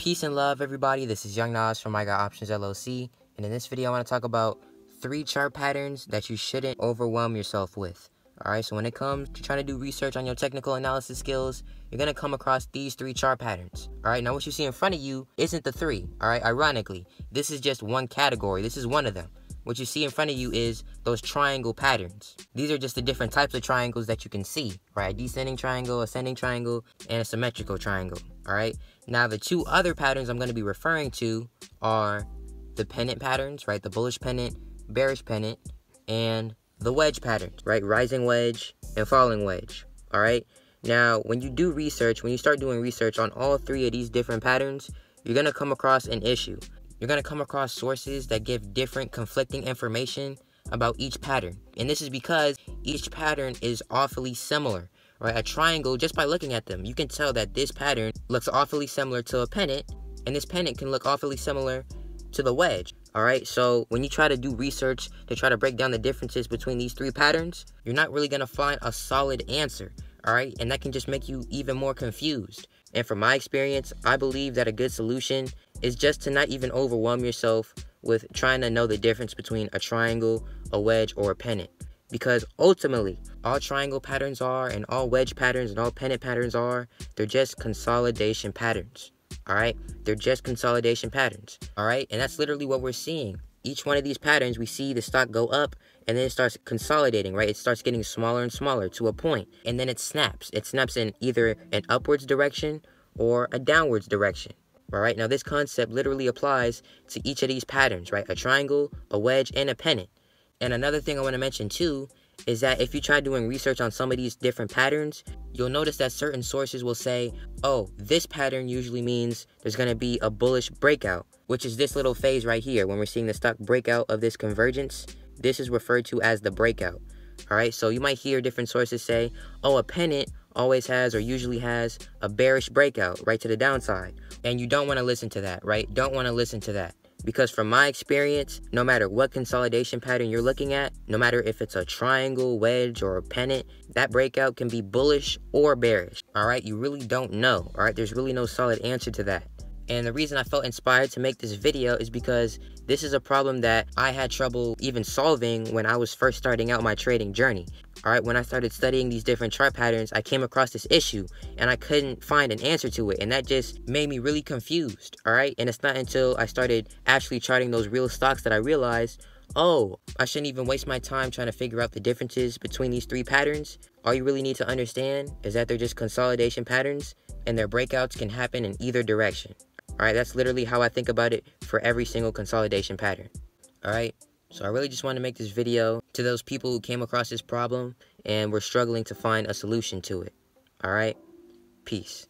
Peace and love, everybody. This is Young Nas from iGotOptions LLC, and in this video I want to talk about 3 chart patterns that you shouldn't overwhelm yourself with. Alright, so when it comes to trying to do research on your technical analysis skills, you're going to come across these 3 chart patterns. Alright, now what you see in front of you isn't the 3. Alright, ironically, this is just one category. This is one of them. What you see in front of you is those triangle patterns. These are just the different types of triangles that you can see, right? Descending triangle, ascending triangle, and a symmetrical triangle, all right? Now, the 2 other patterns I'm going to be referring to are the pennant patterns, right? The bullish pennant, bearish pennant, and the wedge patterns, right? Rising wedge and falling wedge, all right? Now, when you do research, when you start doing research on all 3 of these different patterns, you're going to come across an issue. You're going to come across sources that give different conflicting information about each pattern. And this is because each pattern is awfully similar, right? A triangle, just by looking at them, you can tell that this pattern looks awfully similar to a pennant, and this pennant can look awfully similar to the wedge, all right? So when you try to do research to try to break down the differences between these 3 patterns, you're not really going to find a solid answer, all right? And that can just make you even more confused. And from my experience, I believe that a good solution is just to not even overwhelm yourself with trying to know the difference between a triangle, a wedge, or a pennant. Because ultimately, all triangle patterns are, and all wedge patterns and all pennant patterns are, they're just consolidation patterns. Alright? They're just consolidation patterns. Alright? And that's literally what we're seeing. Each one of these patterns, we see the stock go up, and then it starts consolidating, right? It starts getting smaller and smaller to a point, and then it snaps. It snaps in either an upwards direction or a downwards direction. All right, now this concept literally applies to each of these patterns, right? A triangle, a wedge, and a pennant. And another thing I want to mention too is that if you try doing research on some of these different patterns, you'll notice that certain sources will say, oh, this pattern usually means there's going to be a bullish breakout, which is this little phase right here. When we're seeing the stock breakout of this convergence, this is referred to as the breakout. All right, so you might hear different sources say, oh, a pennant always has or usually has a bearish breakout right to the downside. And you don't want to listen to that, right? Don't want to listen to that. Because from my experience, no matter what consolidation pattern you're looking at, no matter if it's a triangle, wedge, or a pennant, that breakout can be bullish or bearish. All right, you really don't know. All right, there's really no solid answer to that. And the reason I felt inspired to make this video is because this is a problem that I had trouble even solving when I was first starting out my trading journey. Alright, when I started studying these different chart patterns, I came across this issue and I couldn't find an answer to it, and that just made me really confused. Alright, and it's not until I started actually charting those real stocks that I realized, oh, I shouldn't even waste my time trying to figure out the differences between these 3 patterns. All you really need to understand is that they're just consolidation patterns, and their breakouts can happen in either direction. Alright, that's literally how I think about it for every single consolidation pattern. Alright, so I really just want to make this video to those people who came across this problem and were struggling to find a solution to it. Alright, peace.